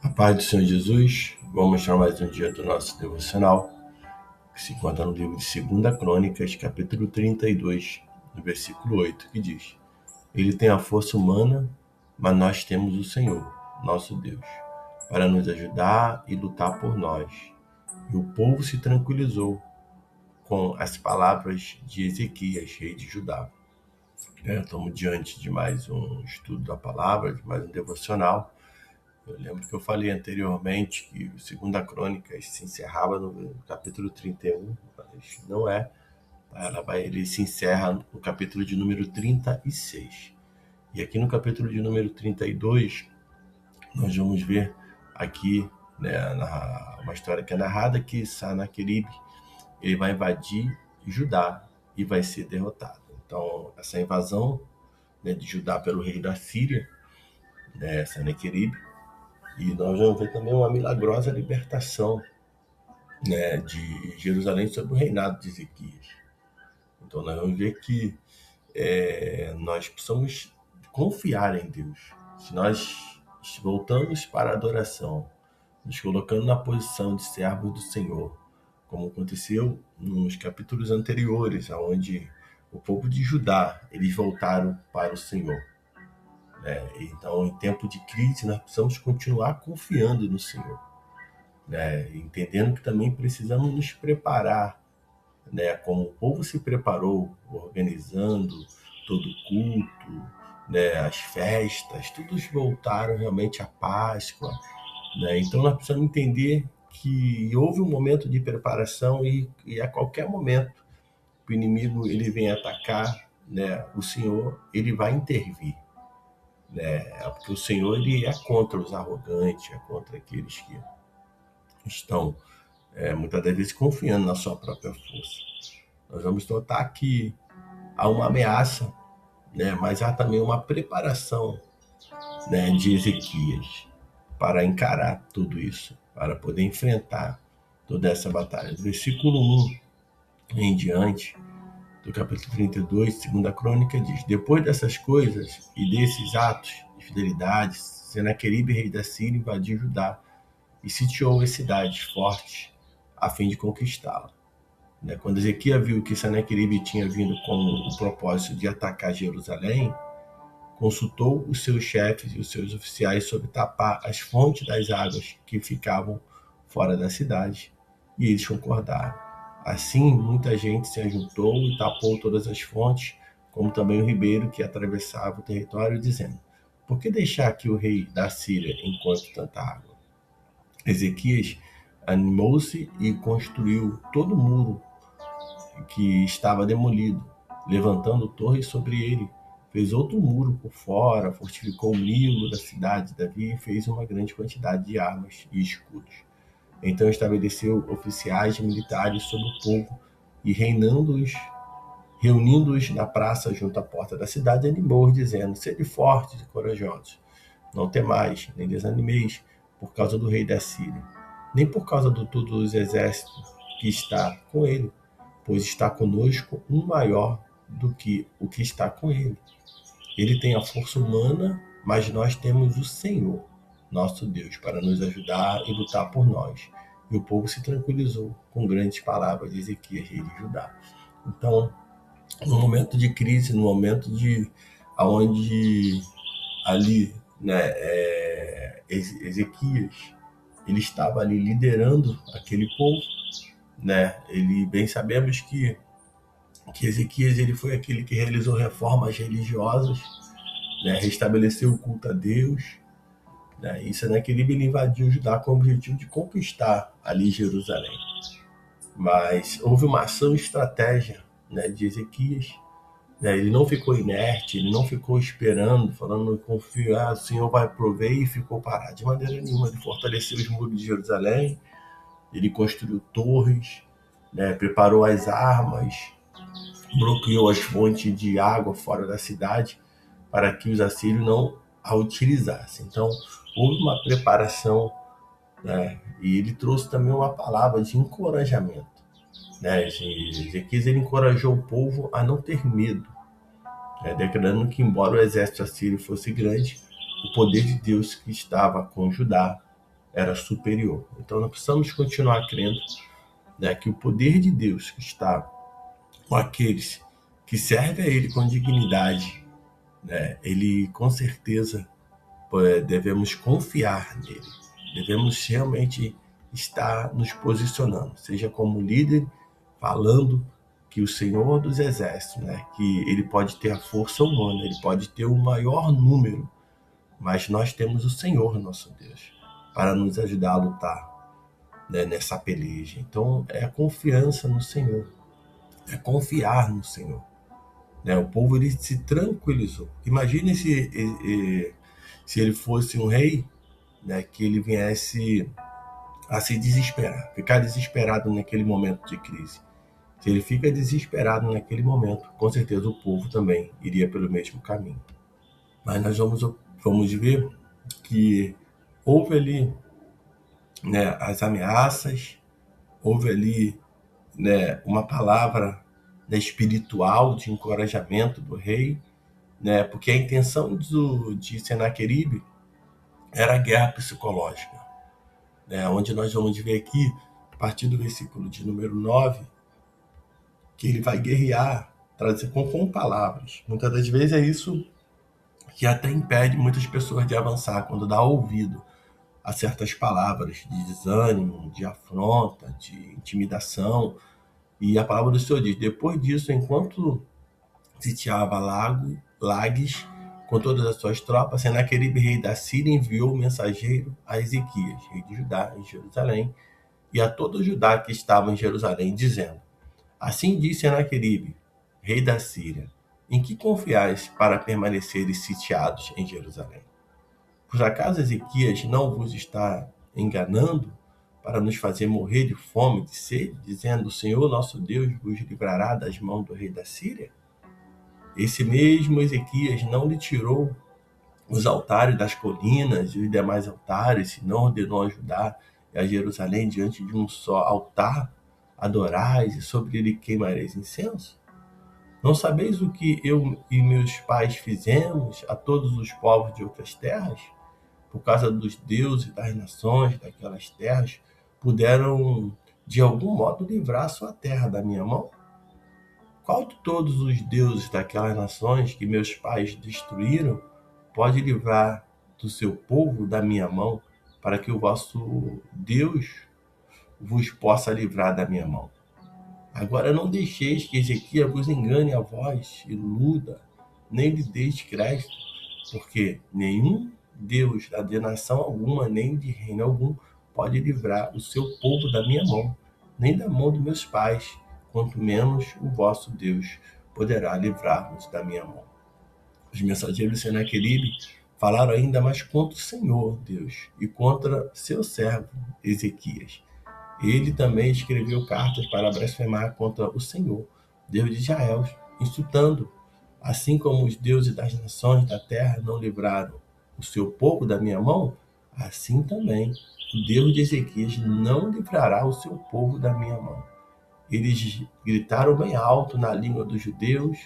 A paz do Senhor Jesus, vamos mostrar mais um dia do nosso devocional, que se encontra no livro de 2 Crônicas, capítulo 32, no versículo 8, que diz: Ele tem a força humana, mas nós temos o Senhor, nosso Deus, para nos ajudar e lutar por nós. E o povo se tranquilizou com as palavras de Ezequias, rei de Judá. Estamos diante de mais um estudo da palavra, de mais um devocional. Eu lembro que eu falei anteriormente que o 2 Crônicas se encerrava no capítulo 31, mas não é. Ele se encerra no capítulo de número 36. E aqui no capítulo de número 32, nós vamos ver aqui, né, uma história que é narrada que Sanaqueribe ele vai invadir Judá e vai ser derrotado. Então, essa invasão, né, de Judá pelo rei da Síria, né, Sanaqueribe, e nós vamos ver também uma milagrosa libertação, né, de Jerusalém sob o reinado de Ezequias. Então nós vamos ver que nós precisamos confiar em Deus. Se nós voltamos para a adoração, nos colocando na posição de servos do Senhor, como aconteceu nos capítulos anteriores, onde o povo de Judá eles voltaram para o Senhor. Então, em tempo de crise, nós precisamos continuar confiando no Senhor, né? Entendendo que também precisamos nos preparar, né? Como o povo se preparou, organizando todo o culto, né? As festas, todos voltaram realmente à Páscoa, né? Então nós precisamos entender que houve um momento de preparação e a qualquer momento que o inimigo ele vem atacar, né? O Senhor ele vai intervir, né? Porque o Senhor ele é contra os arrogantes, é contra aqueles que estão muitas das vezes confiando na sua própria força. Nós vamos notar que há uma ameaça, né, mas há também uma preparação, né, de Ezequias para encarar tudo isso, para poder enfrentar toda essa batalha. Do versículo 1 em diante, do capítulo 32, segunda crônica, diz: Depois dessas coisas e desses atos de fidelidade, Senaqueribe, rei da Síria, invadiu Judá e sitiou as cidades fortes a fim de conquistá-la. Quando Ezequias viu que Senaqueribe tinha vindo com o propósito de atacar Jerusalém, consultou os seus chefes e os seus oficiais sobre tapar as fontes das águas que ficavam fora da cidade, e eles concordaram. Assim, muita gente se ajuntou e tapou todas as fontes, como também o ribeiro que atravessava o território, dizendo: Por que deixar aqui o rei da Síria enquanto tanta água? Ezequias animou-se e construiu todo o muro que estava demolido, levantando torres sobre ele. Fez outro muro por fora, fortificou o Nilo da cidade de Davi e fez uma grande quantidade de armas e escudos. Então estabeleceu oficiais militares sobre o povo e reunindo-os na praça junto à porta da cidade, animou-os, dizendo: Sede fortes e corajosos, não temais, nem desanimeis por causa do rei da Síria, nem por causa de todos os exércitos que está com ele, pois está conosco um maior do que o que está com ele. Ele tem a força humana, mas nós temos o Senhor, nosso Deus, para nos ajudar e lutar por nós. E o povo se tranquilizou com grandes palavras de Ezequias, rei de Judá. Então, no momento de crise, no momento de onde ali, né, Ezequias, ele estava ali liderando aquele povo, né? Ele bem sabemos que Ezequias ele foi aquele que realizou reformas religiosas, né? Restabeleceu o culto a Deus, né? E Senaqueribe ele invadiu Judá com o objetivo de conquistar ali Jerusalém. Mas houve uma ação estratégia, né, de Ezequias, né? Ele não ficou inerte, ele não ficou esperando, falando, confio, o Senhor vai prover, e ficou parado. De maneira nenhuma, ele fortaleceu os muros de Jerusalém, ele construiu torres, né? Preparou as armas, bloqueou as fontes de água fora da cidade para que os assírios não a utilizassem. Então, houve uma preparação, né? E ele trouxe também uma palavra de encorajamento, né? Ezequias ele encorajou o povo a não ter medo, né? Declarando que, embora o exército assírio fosse grande, o poder de Deus que estava com Judá, era superior. Então nós precisamos continuar crendo, né, que o poder de Deus que está com aqueles que servem a Ele com dignidade, né, Ele com certeza devemos confiar nele, devemos realmente estar nos posicionando, seja como líder, falando que o Senhor dos Exércitos, né, que ele pode ter a força humana, ele pode ter o maior número, mas nós temos o Senhor, nosso Deus, para nos ajudar a lutar, né, nessa peleja. Então, é a confiança no Senhor, é confiar no Senhor. Né? O povo ele se tranquilizou. Imagine se ele fosse um rei, né, que ele viesse a se desesperar, ficar desesperado naquele momento de crise. Se ele fica desesperado naquele momento, com certeza o povo também iria pelo mesmo caminho. Mas nós vamos ver que houve ali, né, as ameaças, houve ali, né, uma palavra, né, espiritual de encorajamento do rei, né, porque a intenção de Senaqueribe era a guerra psicológica, né, onde nós vamos ver aqui, a partir do versículo de número 9, que ele vai guerrear, trazer com palavras. Muitas das vezes é isso que até impede muitas pessoas de avançar, quando dá ouvido a certas palavras de desânimo, de afronta, de intimidação. E a palavra do Senhor diz: depois disso, enquanto sitiava Lages com todas as suas tropas, Senaqueribe, rei da Síria, enviou um mensageiro a Ezequias, rei de Judá, em Jerusalém, e a todo o Judá que estava em Jerusalém, dizendo: assim disse Senaqueribe, rei da Síria: em que confiais para permaneceres sitiados em Jerusalém? Por acaso Ezequias não vos está enganando para nos fazer morrer de fome e de sede, dizendo: o Senhor nosso Deus vos livrará das mãos do rei da Síria? Esse mesmo Ezequias não lhe tirou os altares das colinas e os demais altares, se não ordenou a Judá e a Jerusalém diante de um só altar, adorais e sobre ele queimareis incenso? Não sabeis o que eu e meus pais fizemos a todos os povos de outras terras? Por causa dos deuses das nações daquelas terras, puderam de algum modo livrar sua terra da minha mão? Qual de todos os deuses daquelas nações que meus pais destruíram pode livrar do seu povo da minha mão, para que o vosso Deus vos possa livrar da minha mão? Agora não deixeis que Ezequias vos engane a vós, iluda, nem lhe deis crédito, porque nenhum Deus de nação alguma, nem de reino algum, pode livrar o seu povo da minha mão, nem da mão dos meus pais, quanto menos o vosso Deus poderá livrar-vos da minha mão. Os mensageiros de Senaqueribe falaram ainda mais contra o Senhor Deus e contra seu servo Ezequias. Ele também escreveu cartas para blasfemar contra o Senhor, Deus de Israel, insultando: assim como os deuses das nações da terra não livraram o seu povo da minha mão, assim também o Deus de Ezequias não livrará o seu povo da minha mão. Eles gritaram bem alto na língua dos judeus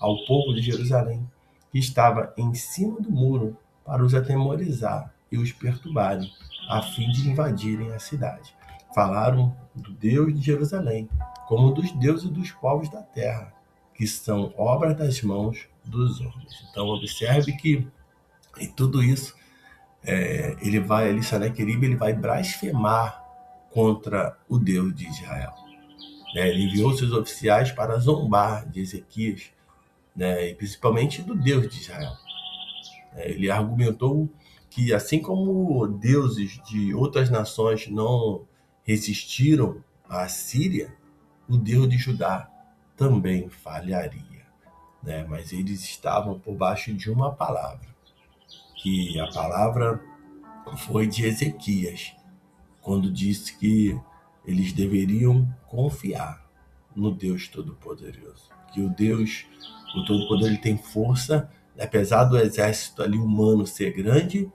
ao povo de Jerusalém, que estava em cima do muro, para os atemorizar e os perturbarem, a fim de invadirem a cidade. Falaram do Deus de Jerusalém, como dos deuses dos povos da terra, que são obras das mãos dos homens. Então observe que em tudo isso, ele vai ali, Senaqueribe, ele vai blasfemar contra o Deus de Israel. Ele enviou seus oficiais para zombar de Ezequias, né, e principalmente do Deus de Israel. Ele argumentou que, assim como deuses de outras nações não resistiram à Síria, o Deus de Judá também falharia. Né? Mas eles estavam por baixo de uma palavra, que a palavra foi de Ezequias, quando disse que eles deveriam confiar no Deus Todo-Poderoso. Que o Deus, o Todo-Poderoso, ele tem força, apesar do exército ali humano ser grande,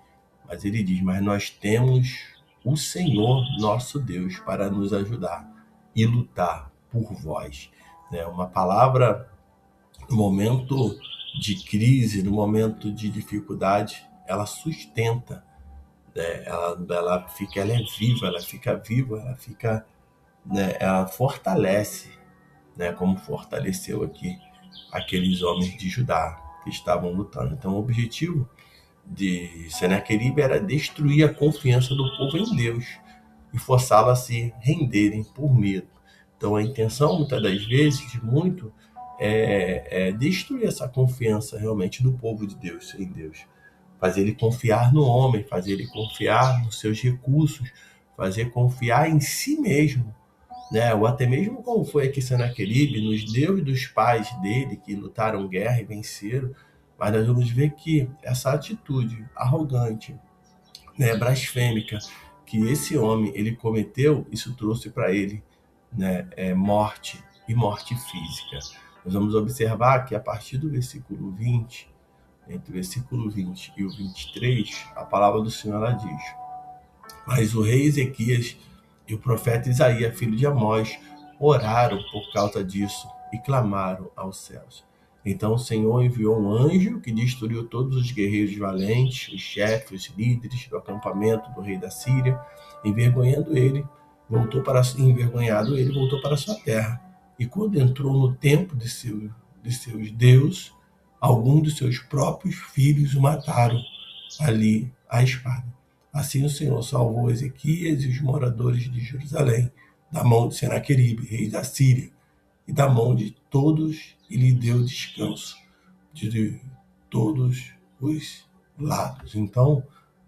mas ele diz: mas nós temos o Senhor nosso Deus para nos ajudar e lutar por vós. Uma palavra no momento de crise, no momento de dificuldade, ela sustenta, né? Ela é viva, ela fica, né? Ela fortalece, né? Como fortaleceu aqui aqueles homens de Judá que estavam lutando. Então, o objetivo de Senaqueribe era destruir a confiança do povo em Deus e forçá-lo a se renderem por medo. Então, a intenção, muitas das vezes, muito, é destruir essa confiança realmente do povo de Deus em Deus. Fazer ele confiar no homem, fazer ele confiar nos seus recursos, fazer confiar em si mesmo, né? Ou até mesmo como foi aqui Senaqueribe, nos deuses dos pais dele que lutaram guerra e venceram. Mas nós vamos ver que essa atitude arrogante, né, blasfêmica, que esse homem ele cometeu, isso trouxe para ele, né, morte e morte física. Nós vamos observar que a partir do versículo 20, entre o versículo 20 e o 23, a palavra do Senhor ela diz: Mas o rei Ezequias e o profeta Isaías, filho de Amós, oraram por causa disso e clamaram aos céus. Então o Senhor enviou um anjo que destruiu todos os guerreiros valentes, os chefes, os líderes do acampamento do rei da Síria. Envergonhado ele, voltou para sua terra. E quando entrou no templo de seus deuses, alguns de seus próprios filhos o mataram ali à espada. Assim o Senhor salvou Ezequias e os moradores de Jerusalém da mão de Senaqueribe, rei da Síria, e da mão de todos, e lhe deu descanso de todos os lados. Então,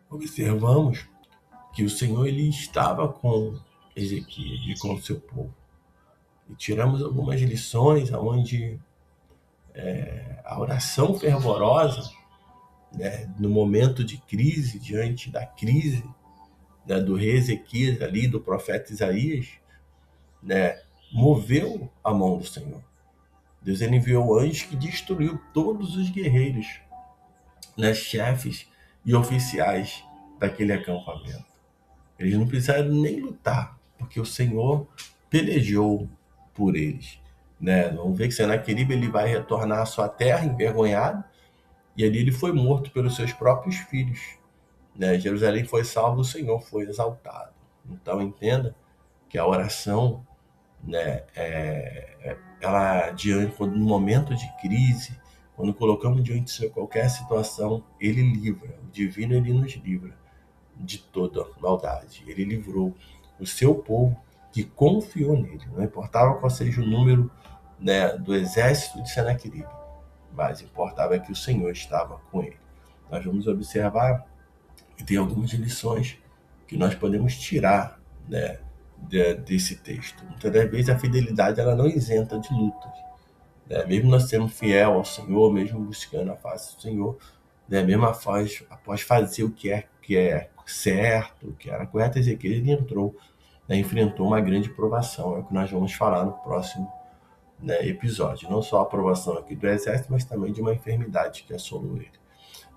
observamos que o Senhor ele estava com Ezequias e com o seu povo. E tiramos algumas lições onde a oração fervorosa, né, no momento de crise, diante da crise, né, do rei Ezequias ali, do profeta Isaías, né, moveu a mão do Senhor. Deus ele enviou anjos que destruiu todos os guerreiros, né, chefes e oficiais daquele acampamento. Eles não precisaram nem lutar, porque o Senhor pelejou por eles. Né? Vamos ver que Senaqueribe ele vai retornar à sua terra envergonhado, e ali ele foi morto pelos seus próprios filhos. Né? Jerusalém foi salvo, o Senhor foi exaltado. Então entenda que a oração, né, ela diante, quando no momento de crise, quando colocamos diante de qualquer situação, ele livra. O divino ele nos livra de toda maldade. Ele livrou o seu povo que confiou nele. Não importava qual seja o número, né, do exército de Senaqueribe, mas importava que o Senhor estava com ele. Nós vamos observar que tem algumas lições que nós podemos tirar, né, desse texto. Muitas das vezes a fidelidade ela não isenta de lutas. Né? Mesmo nós sendo fiel ao Senhor, mesmo buscando a face do Senhor, né? Mesmo após fazer o que é certo, o que era correto, Ezequiel ele entrou, né? Enfrentou uma grande provação. É o que nós vamos falar no próximo, né, episódio. Não só a provação aqui do exército, mas também de uma enfermidade que assolou ele.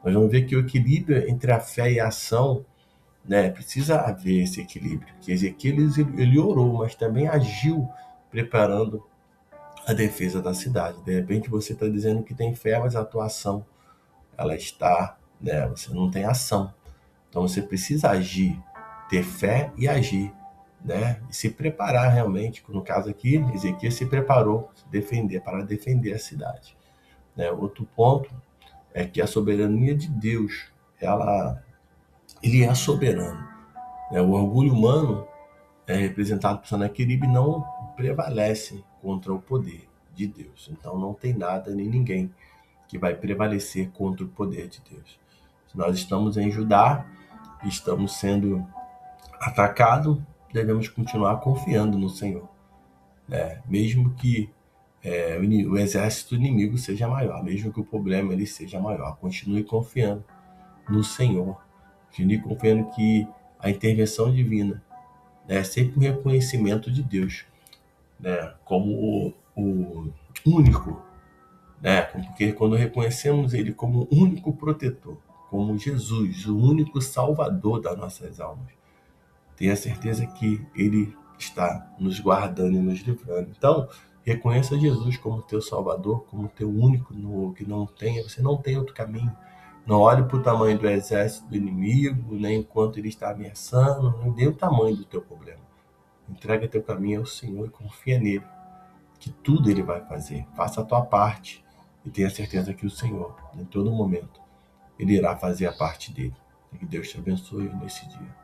Nós vamos ver que o equilíbrio entre a fé e a ação, né, precisa haver esse equilíbrio. Que Ezequiel ele orou, mas também agiu preparando a defesa da cidade. De repente você está dizendo que tem fé, mas a tua ação ela está, né, você não tem ação. Então você precisa agir, ter fé e agir, né, e se preparar realmente. No caso aqui, Ezequiel se preparou para defender a cidade. Né? Outro ponto é que a soberania de Deus, ele é soberano. Né? O orgulho humano, representado por Senaqueribe, não prevalece contra o poder de Deus. Então não tem nada nem ninguém que vai prevalecer contra o poder de Deus. Se nós estamos em Judá, estamos sendo atacados, devemos continuar confiando no Senhor. Né? Mesmo que o exército inimigo seja maior, mesmo que o problema ele seja maior, continue confiando no Senhor. Continue confiando que a intervenção divina, né, é sempre um reconhecimento de Deus, né, como o único, né, porque quando reconhecemos Ele como o único protetor, como Jesus, o único salvador das nossas almas, tenha certeza que Ele está nos guardando e nos livrando. Então, reconheça Jesus como teu salvador, como teu único, que não tenha, você não tem outro caminho, Não olhe para o tamanho do exército do inimigo, nem enquanto ele está ameaçando, nem o tamanho do teu problema. Entrega teu caminho ao Senhor e confia nele, que tudo ele vai fazer. Faça a tua parte e tenha certeza que o Senhor, em todo momento, ele irá fazer a parte dele. Que Deus te abençoe nesse dia.